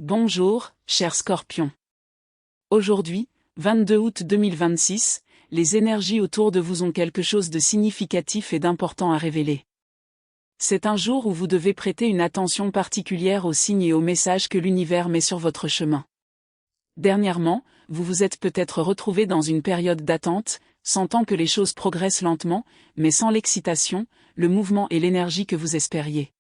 Bonjour, cher Scorpion. Aujourd'hui, 22 août 2026, les énergies autour de vous ont quelque chose de significatif et d'important à révéler. C'est un jour où vous devez prêter une attention particulière aux signes et aux messages que l'univers met sur votre chemin. Dernièrement, vous vous êtes peut-être retrouvé dans une période d'attente, sentant que les choses progressent lentement, mais sans l'excitation, le mouvement et l'énergie que vous espériez.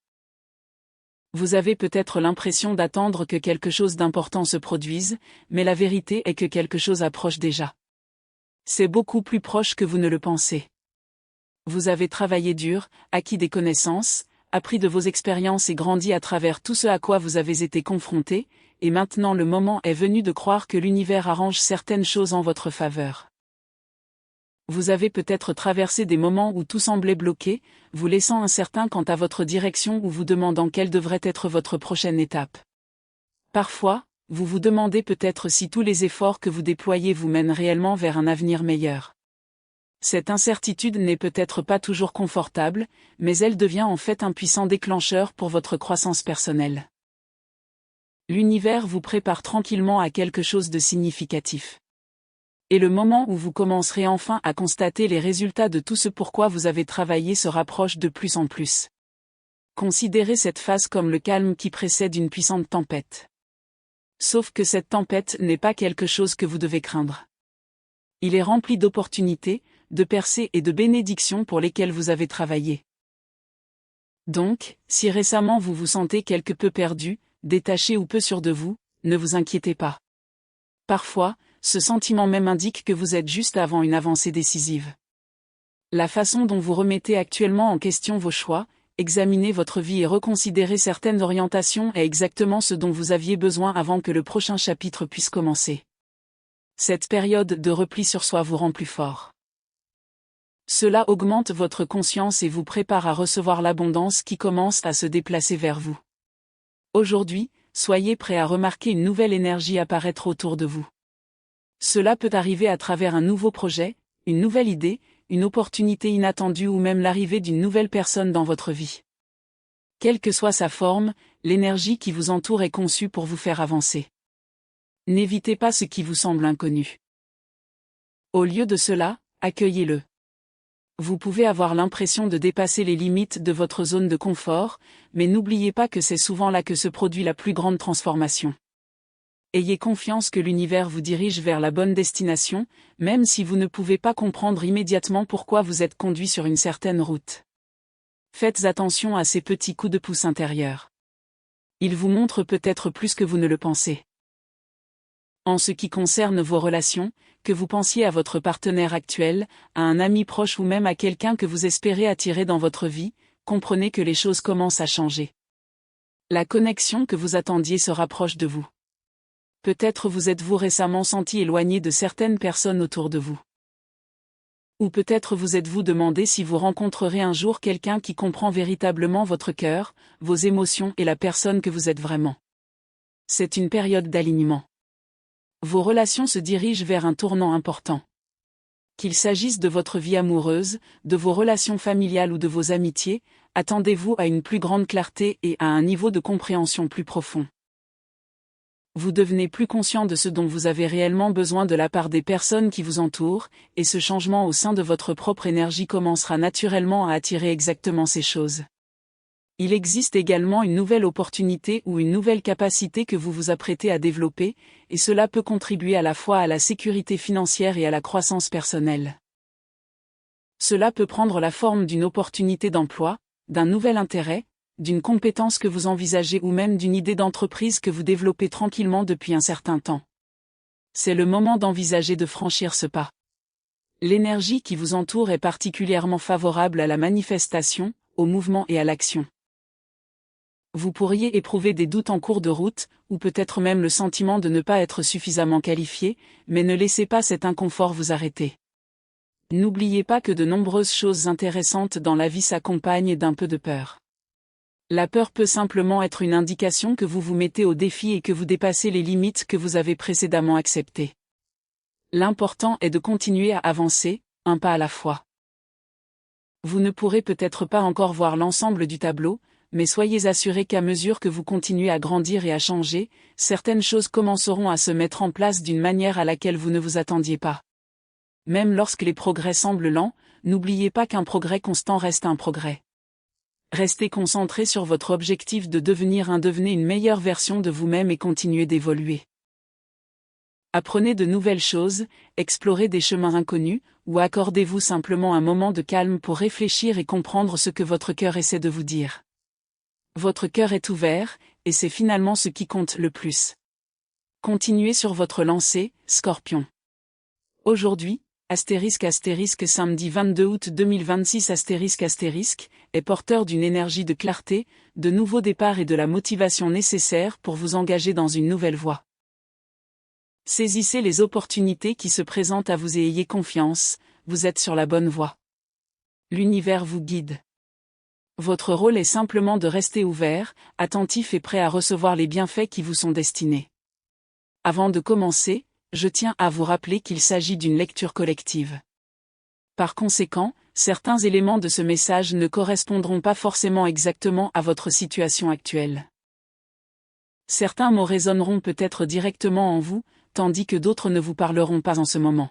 Vous avez peut-être l'impression d'attendre que quelque chose d'important se produise, mais la vérité est que quelque chose approche déjà. C'est beaucoup plus proche que vous ne le pensez. Vous avez travaillé dur, acquis des connaissances, appris de vos expériences et grandi à travers tout ce à quoi vous avez été confronté, et maintenant le moment est venu de croire que l'univers arrange certaines choses en votre faveur. Vous avez peut-être traversé des moments où tout semblait bloqué, vous laissant incertain quant à votre direction ou vous demandant quelle devrait être votre prochaine étape. Parfois, vous vous demandez peut-être si tous les efforts que vous déployez vous mènent réellement vers un avenir meilleur. Cette incertitude n'est peut-être pas toujours confortable, mais elle devient en fait un puissant déclencheur pour votre croissance personnelle. L'univers vous prépare tranquillement à quelque chose de significatif. Et le moment où vous commencerez enfin à constater les résultats de tout ce pourquoi vous avez travaillé se rapproche de plus en plus. Considérez cette phase comme le calme qui précède une puissante tempête. Sauf que cette tempête n'est pas quelque chose que vous devez craindre. Il est rempli d'opportunités, de percées et de bénédictions pour lesquelles vous avez travaillé. Donc, si récemment vous vous sentez quelque peu perdu, détaché ou peu sûr de vous, ne vous inquiétez pas. Parfois, ce sentiment même indique que vous êtes juste avant une avancée décisive. La façon dont vous remettez actuellement en question vos choix, examinez votre vie et reconsidérez certaines orientations est exactement ce dont vous aviez besoin avant que le prochain chapitre puisse commencer. Cette période de repli sur soi vous rend plus fort. Cela augmente votre conscience et vous prépare à recevoir l'abondance qui commence à se déplacer vers vous. Aujourd'hui, soyez prêt à remarquer une nouvelle énergie apparaître autour de vous. Cela peut arriver à travers un nouveau projet, une nouvelle idée, une opportunité inattendue ou même l'arrivée d'une nouvelle personne dans votre vie. Quelle que soit sa forme, l'énergie qui vous entoure est conçue pour vous faire avancer. N'évitez pas ce qui vous semble inconnu. Au lieu de cela, accueillez-le. Vous pouvez avoir l'impression de dépasser les limites de votre zone de confort, mais n'oubliez pas que c'est souvent là que se produit la plus grande transformation. Ayez confiance que l'univers vous dirige vers la bonne destination, même si vous ne pouvez pas comprendre immédiatement pourquoi vous êtes conduit sur une certaine route. Faites attention à ces petits coups de pouce intérieurs. Ils vous montrent peut-être plus que vous ne le pensez. En ce qui concerne vos relations, que vous pensiez à votre partenaire actuel, à un ami proche ou même à quelqu'un que vous espérez attirer dans votre vie, comprenez que les choses commencent à changer. La connexion que vous attendiez se rapproche de vous. Peut-être vous êtes-vous récemment senti éloigné de certaines personnes autour de vous. Ou peut-être vous êtes-vous demandé si vous rencontrerez un jour quelqu'un qui comprend véritablement votre cœur, vos émotions et la personne que vous êtes vraiment. C'est une période d'alignement. Vos relations se dirigent vers un tournant important. Qu'il s'agisse de votre vie amoureuse, de vos relations familiales ou de vos amitiés, attendez-vous à une plus grande clarté et à un niveau de compréhension plus profond. Vous devenez plus conscient de ce dont vous avez réellement besoin de la part des personnes qui vous entourent, et ce changement au sein de votre propre énergie commencera naturellement à attirer exactement ces choses. Il existe également une nouvelle opportunité ou une nouvelle capacité que vous vous apprêtez à développer, et cela peut contribuer à la fois à la sécurité financière et à la croissance personnelle. Cela peut prendre la forme d'une opportunité d'emploi, d'un nouvel intérêt, d'une compétence que vous envisagez ou même d'une idée d'entreprise que vous développez tranquillement depuis un certain temps. C'est le moment d'envisager de franchir ce pas. L'énergie qui vous entoure est particulièrement favorable à la manifestation, au mouvement et à l'action. Vous pourriez éprouver des doutes en cours de route, ou peut-être même le sentiment de ne pas être suffisamment qualifié, mais ne laissez pas cet inconfort vous arrêter. N'oubliez pas que de nombreuses choses intéressantes dans la vie s'accompagnent d'un peu de peur. La peur peut simplement être une indication que vous vous mettez au défi et que vous dépassez les limites que vous avez précédemment acceptées. L'important est de continuer à avancer, un pas à la fois. Vous ne pourrez peut-être pas encore voir l'ensemble du tableau, mais soyez assurés qu'à mesure que vous continuez à grandir et à changer, certaines choses commenceront à se mettre en place d'une manière à laquelle vous ne vous attendiez pas. Même lorsque les progrès semblent lents, n'oubliez pas qu'un progrès constant reste un progrès. Restez concentré sur votre objectif de devenez une meilleure version de vous-même et continuez d'évoluer. Apprenez de nouvelles choses, explorez des chemins inconnus, ou accordez-vous simplement un moment de calme pour réfléchir et comprendre ce que votre cœur essaie de vous dire. Votre cœur est ouvert, et c'est finalement ce qui compte le plus. Continuez sur votre lancée, Scorpion. Aujourd'hui, samedi 22 août 2026 est porteur d'une énergie de clarté, de nouveaux départs et de la motivation nécessaire pour vous engager dans une nouvelle voie. Saisissez les opportunités qui se présentent à vous et ayez confiance, vous êtes sur la bonne voie. L'univers vous guide. Votre rôle est simplement de rester ouvert, attentif et prêt à recevoir les bienfaits qui vous sont destinés. Avant de commencer, je tiens à vous rappeler qu'il s'agit d'une lecture collective. Par conséquent, certains éléments de ce message ne correspondront pas forcément exactement à votre situation actuelle. Certains mots résonneront peut-être directement en vous, tandis que d'autres ne vous parleront pas en ce moment.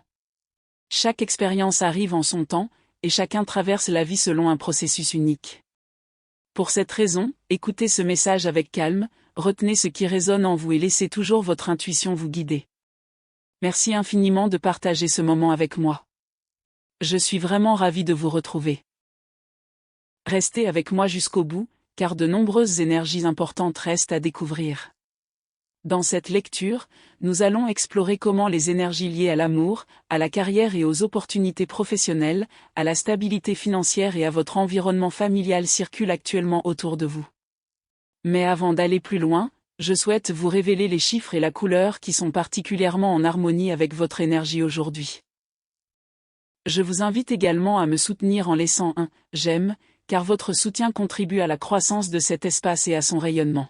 Chaque expérience arrive en son temps, et chacun traverse la vie selon un processus unique. Pour cette raison, écoutez ce message avec calme, retenez ce qui résonne en vous et laissez toujours votre intuition vous guider. Merci infiniment de partager ce moment avec moi. Je suis vraiment ravi de vous retrouver. Restez avec moi jusqu'au bout, car de nombreuses énergies importantes restent à découvrir. Dans cette lecture, nous allons explorer comment les énergies liées à l'amour, à la carrière et aux opportunités professionnelles, à la stabilité financière et à votre environnement familial circulent actuellement autour de vous. Mais avant d'aller plus loin, je souhaite vous révéler les chiffres et la couleur qui sont particulièrement en harmonie avec votre énergie aujourd'hui. Je vous invite également à me soutenir en laissant un « j'aime », car votre soutien contribue à la croissance de cet espace et à son rayonnement.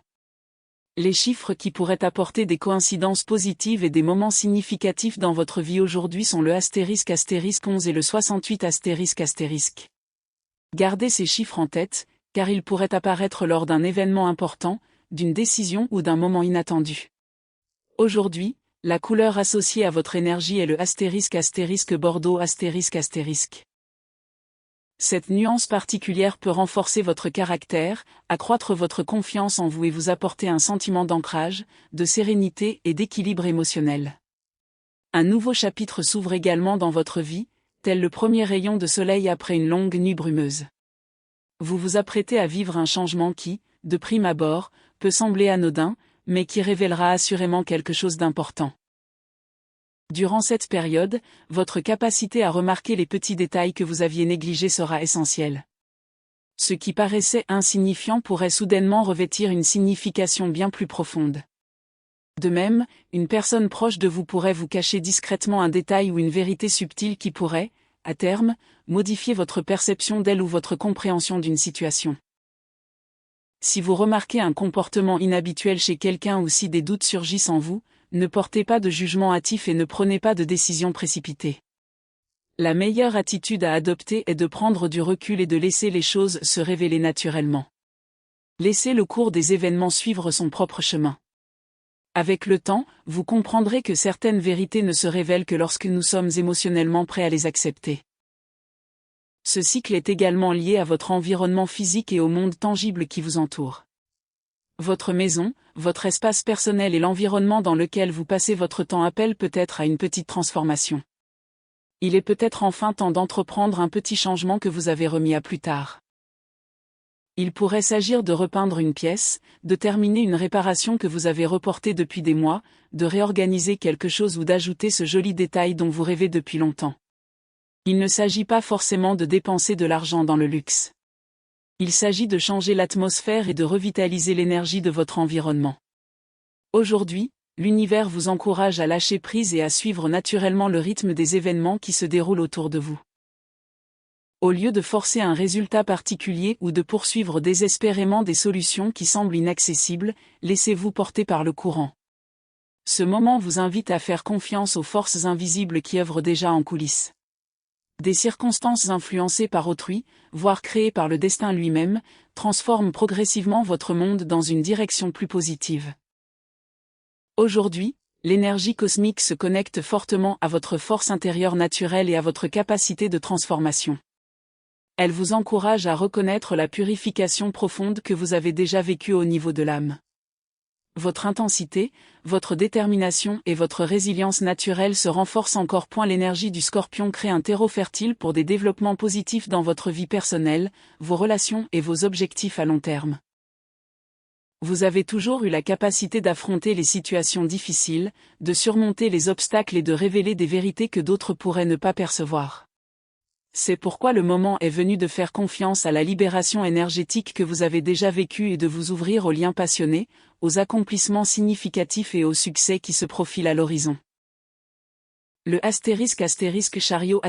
Les chiffres qui pourraient apporter des coïncidences positives et des moments significatifs dans votre vie aujourd'hui sont le **11 et le 68**. Gardez ces chiffres en tête, car ils pourraient apparaître lors d'un événement important, d'une décision ou d'un moment inattendu. Aujourd'hui, la couleur associée à votre énergie est le **Bordeaux**. Cette nuance particulière peut renforcer votre caractère, accroître votre confiance en vous et vous apporter un sentiment d'ancrage, de sérénité et d'équilibre émotionnel. Un nouveau chapitre s'ouvre également dans votre vie, tel le premier rayon de soleil après une longue nuit brumeuse. Vous vous apprêtez à vivre un changement qui, de prime abord, peut sembler anodin, mais qui révélera assurément quelque chose d'important. Durant cette période, votre capacité à remarquer les petits détails que vous aviez négligés sera essentielle. Ce qui paraissait insignifiant pourrait soudainement revêtir une signification bien plus profonde. De même, une personne proche de vous pourrait vous cacher discrètement un détail ou une vérité subtile qui pourrait, à terme, modifier votre perception d'elle ou votre compréhension d'une situation. Si vous remarquez un comportement inhabituel chez quelqu'un ou si des doutes surgissent en vous, ne portez pas de jugement hâtif et ne prenez pas de décision précipitée. La meilleure attitude à adopter est de prendre du recul et de laisser les choses se révéler naturellement. Laissez le cours des événements suivre son propre chemin. Avec le temps, vous comprendrez que certaines vérités ne se révèlent que lorsque nous sommes émotionnellement prêts à les accepter. Ce cycle est également lié à votre environnement physique et au monde tangible qui vous entoure. Votre maison, votre espace personnel et l'environnement dans lequel vous passez votre temps appellent peut-être à une petite transformation. Il est peut-être enfin temps d'entreprendre un petit changement que vous avez remis à plus tard. Il pourrait s'agir de repeindre une pièce, de terminer une réparation que vous avez reportée depuis des mois, de réorganiser quelque chose ou d'ajouter ce joli détail dont vous rêvez depuis longtemps. Il ne s'agit pas forcément de dépenser de l'argent dans le luxe. Il s'agit de changer l'atmosphère et de revitaliser l'énergie de votre environnement. Aujourd'hui, l'univers vous encourage à lâcher prise et à suivre naturellement le rythme des événements qui se déroulent autour de vous. Au lieu de forcer un résultat particulier ou de poursuivre désespérément des solutions qui semblent inaccessibles, laissez-vous porter par le courant. Ce moment vous invite à faire confiance aux forces invisibles qui œuvrent déjà en coulisses. Des circonstances influencées par autrui, voire créées par le destin lui-même, transforment progressivement votre monde dans une direction plus positive. Aujourd'hui, l'énergie cosmique se connecte fortement à votre force intérieure naturelle et à votre capacité de transformation. Elle vous encourage à reconnaître la purification profonde que vous avez déjà vécue au niveau de l'âme. Votre intensité, votre détermination et votre résilience naturelle se renforcent encore. L'énergie du Scorpion crée un terreau fertile pour des développements positifs dans votre vie personnelle, vos relations et vos objectifs à long terme. Vous avez toujours eu la capacité d'affronter les situations difficiles, de surmonter les obstacles et de révéler des vérités que d'autres pourraient ne pas percevoir. C'est pourquoi le moment est venu de faire confiance à la libération énergétique que vous avez déjà vécue et de vous ouvrir aux liens passionnés, aux accomplissements significatifs et aux succès qui se profilent à l'horizon. Le chariot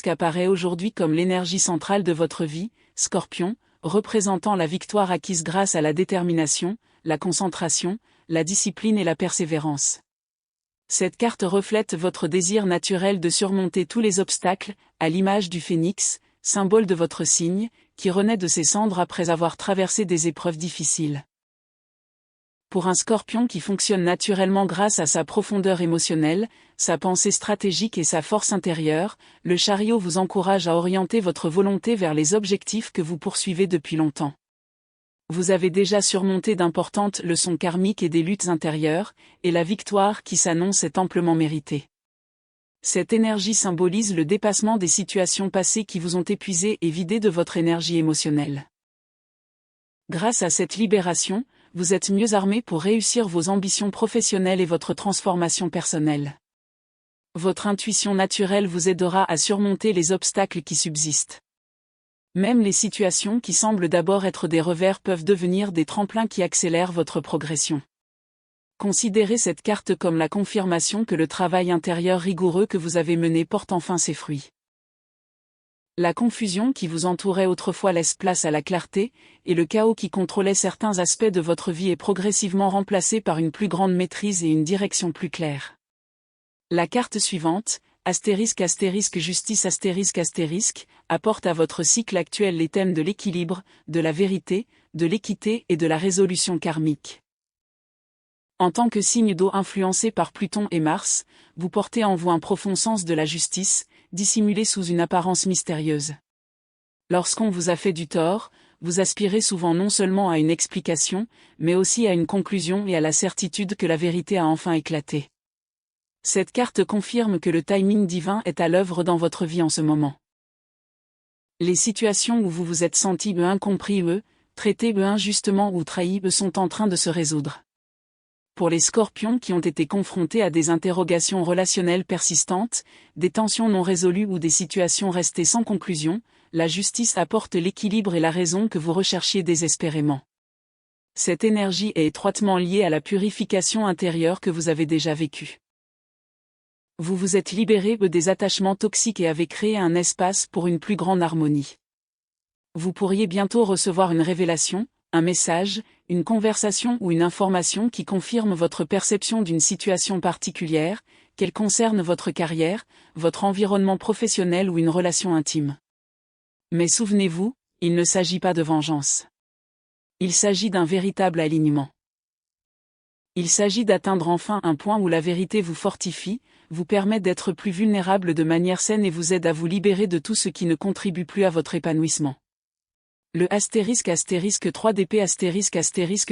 apparaît aujourd'hui comme l'énergie centrale de votre vie, Scorpion, représentant la victoire acquise grâce à la détermination, la concentration, la discipline et la persévérance. Cette carte reflète votre désir naturel de surmonter tous les obstacles, à l'image du phénix, symbole de votre signe, qui renaît de ses cendres après avoir traversé des épreuves difficiles. Pour un Scorpion qui fonctionne naturellement grâce à sa profondeur émotionnelle, sa pensée stratégique et sa force intérieure, le chariot vous encourage à orienter votre volonté vers les objectifs que vous poursuivez depuis longtemps. Vous avez déjà surmonté d'importantes leçons karmiques et des luttes intérieures, et la victoire qui s'annonce est amplement méritée. Cette énergie symbolise le dépassement des situations passées qui vous ont épuisé et vidé de votre énergie émotionnelle. Grâce à cette libération, vous êtes mieux armé pour réussir vos ambitions professionnelles et votre transformation personnelle. Votre intuition naturelle vous aidera à surmonter les obstacles qui subsistent. Même les situations qui semblent d'abord être des revers peuvent devenir des tremplins qui accélèrent votre progression. Considérez cette carte comme la confirmation que le travail intérieur rigoureux que vous avez mené porte enfin ses fruits. La confusion qui vous entourait autrefois laisse place à la clarté, et le chaos qui contrôlait certains aspects de votre vie est progressivement remplacé par une plus grande maîtrise et une direction plus claire. La carte suivante, justice apporte à votre cycle actuel les thèmes de l'équilibre, de la vérité, de l'équité et de la résolution karmique. En tant que signe d'eau influencé par Pluton et Mars, vous portez en vous un profond sens de la justice, dissimulé sous une apparence mystérieuse. Lorsqu'on vous a fait du tort, vous aspirez souvent non seulement à une explication, mais aussi à une conclusion et à la certitude que la vérité a enfin éclaté. Cette carte confirme que le timing divin est à l'œuvre dans votre vie en ce moment. Les situations où vous vous êtes senti incompris traités injustement ou trahis sont en train de se résoudre. Pour les Scorpions qui ont été confrontés à des interrogations relationnelles persistantes, des tensions non résolues ou des situations restées sans conclusion, la justice apporte l'équilibre et la raison que vous recherchiez désespérément. Cette énergie est étroitement liée à la purification intérieure que vous avez déjà vécue. Vous vous êtes libéré des attachements toxiques et avez créé un espace pour une plus grande harmonie. Vous pourriez bientôt recevoir une révélation, un message, une conversation ou une information qui confirme votre perception d'une situation particulière, qu'elle concerne votre carrière, votre environnement professionnel ou une relation intime. Mais souvenez-vous, il ne s'agit pas de vengeance. Il s'agit d'un véritable alignement. Il s'agit d'atteindre enfin un point où la vérité vous fortifie, vous permet d'être plus vulnérable de manière saine et vous aide à vous libérer de tout ce qui ne contribue plus à votre épanouissement. Le *3DP*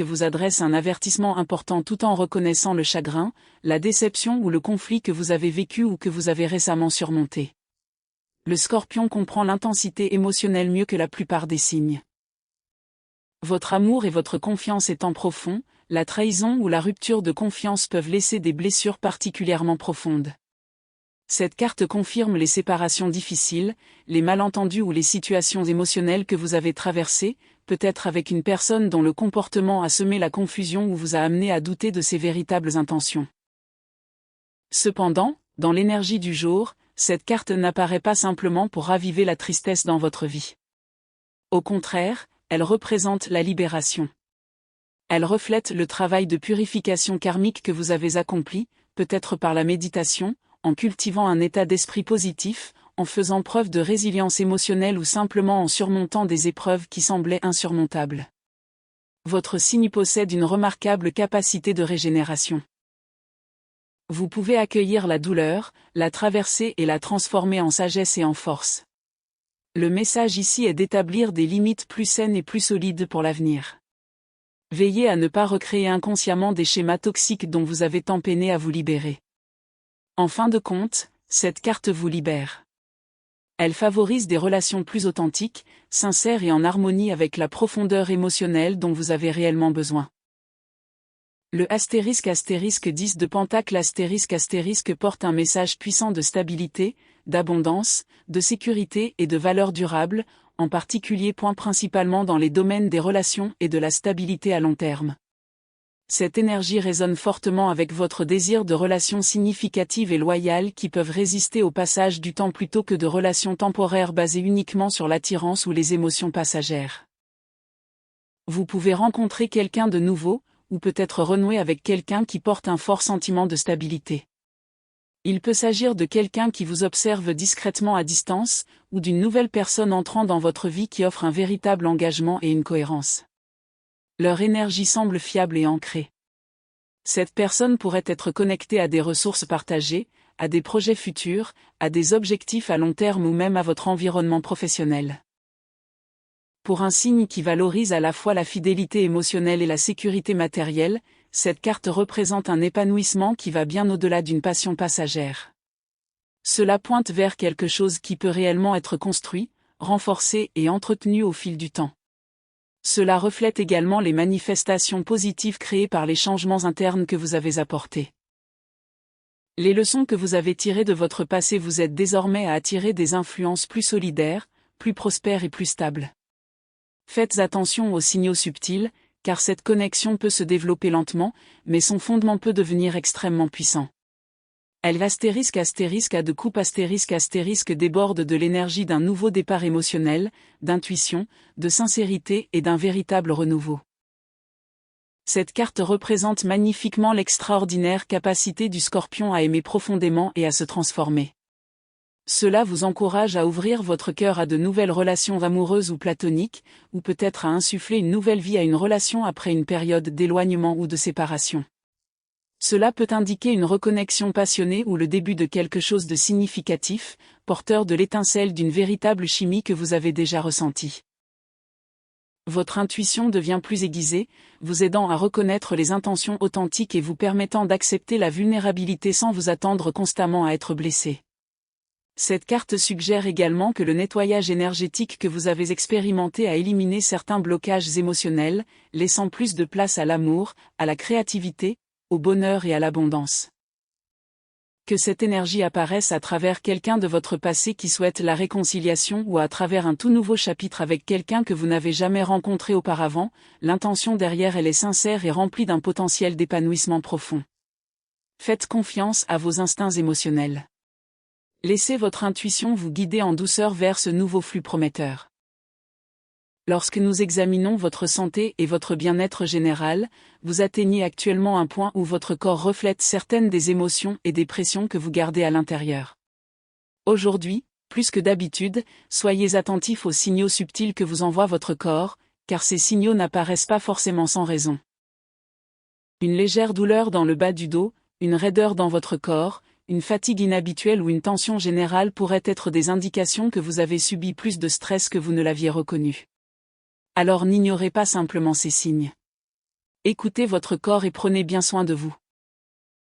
vous adresse un avertissement important tout en reconnaissant le chagrin, la déception ou le conflit que vous avez vécu ou que vous avez récemment surmonté. Le Scorpion comprend l'intensité émotionnelle mieux que la plupart des signes. Votre amour et votre confiance étant profonds, la trahison ou la rupture de confiance peuvent laisser des blessures particulièrement profondes. Cette carte confirme les séparations difficiles, les malentendus ou les situations émotionnelles que vous avez traversées, peut-être avec une personne dont le comportement a semé la confusion ou vous a amené à douter de ses véritables intentions. Cependant, dans l'énergie du jour, cette carte n'apparaît pas simplement pour raviver la tristesse dans votre vie. Au contraire, elle représente la libération. Elle reflète le travail de purification karmique que vous avez accompli, peut-être par la méditation, en cultivant un état d'esprit positif, en faisant preuve de résilience émotionnelle ou simplement en surmontant des épreuves qui semblaient insurmontables. Votre signe possède une remarquable capacité de régénération. Vous pouvez accueillir la douleur, la traverser et la transformer en sagesse et en force. Le message ici est d'établir des limites plus saines et plus solides pour l'avenir. Veillez à ne pas recréer inconsciemment des schémas toxiques dont vous avez tant peiné à vous libérer. En fin de compte, cette carte vous libère. Elle favorise des relations plus authentiques, sincères et en harmonie avec la profondeur émotionnelle dont vous avez réellement besoin. Le ***10 de Pentacle ** porte un message puissant de stabilité, d'abondance, de sécurité et de valeur durable, en particulier principalement dans les domaines des relations et de la stabilité à long terme. Cette énergie résonne fortement avec votre désir de relations significatives et loyales qui peuvent résister au passage du temps plutôt que de relations temporaires basées uniquement sur l'attirance ou les émotions passagères. Vous pouvez rencontrer quelqu'un de nouveau, ou peut-être renouer avec quelqu'un qui porte un fort sentiment de stabilité. Il peut s'agir de quelqu'un qui vous observe discrètement à distance, ou d'une nouvelle personne entrant dans votre vie qui offre un véritable engagement et une cohérence. Leur énergie semble fiable et ancrée. Cette personne pourrait être connectée à des ressources partagées, à des projets futurs, à des objectifs à long terme ou même à votre environnement professionnel. Pour un signe qui valorise à la fois la fidélité émotionnelle et la sécurité matérielle, cette carte représente un épanouissement qui va bien au-delà d'une passion passagère. Cela pointe vers quelque chose qui peut réellement être construit, renforcé et entretenu au fil du temps. Cela reflète également les manifestations positives créées par les changements internes que vous avez apportés. Les leçons que vous avez tirées de votre passé vous aident désormais à attirer des influences plus solidaires, plus prospères et plus stables. Faites attention aux signaux subtils, car cette connexion peut se développer lentement, mais son fondement peut devenir extrêmement puissant. Elle ***a de coupe *** déborde de l'énergie d'un nouveau départ émotionnel, d'intuition, de sincérité et d'un véritable renouveau. Cette carte représente magnifiquement l'extraordinaire capacité du Scorpion à aimer profondément et à se transformer. Cela vous encourage à ouvrir votre cœur à de nouvelles relations amoureuses ou platoniques, ou peut-être à insuffler une nouvelle vie à une relation après une période d'éloignement ou de séparation. Cela peut indiquer une reconnexion passionnée ou le début de quelque chose de significatif, porteur de l'étincelle d'une véritable chimie que vous avez déjà ressentie. Votre intuition devient plus aiguisée, vous aidant à reconnaître les intentions authentiques et vous permettant d'accepter la vulnérabilité sans vous attendre constamment à être blessé. Cette carte suggère également que le nettoyage énergétique que vous avez expérimenté a éliminé certains blocages émotionnels, laissant plus de place à l'amour, à la créativité, au bonheur et à l'abondance. Que cette énergie apparaisse à travers quelqu'un de votre passé qui souhaite la réconciliation ou à travers un tout nouveau chapitre avec quelqu'un que vous n'avez jamais rencontré auparavant, l'intention derrière elle est sincère et remplie d'un potentiel d'épanouissement profond. Faites confiance à vos instincts émotionnels. Laissez votre intuition vous guider en douceur vers ce nouveau flux prometteur. Lorsque nous examinons votre santé et votre bien-être général, vous atteignez actuellement un point où votre corps reflète certaines des émotions et des pressions que vous gardez à l'intérieur. Aujourd'hui, plus que d'habitude, soyez attentifs aux signaux subtils que vous envoie votre corps, car ces signaux n'apparaissent pas forcément sans raison. Une légère douleur dans le bas du dos, une raideur dans votre corps, une fatigue inhabituelle ou une tension générale pourraient être des indications que vous avez subi plus de stress que vous ne l'aviez reconnu. Alors n'ignorez pas simplement ces signes. Écoutez votre corps et prenez bien soin de vous.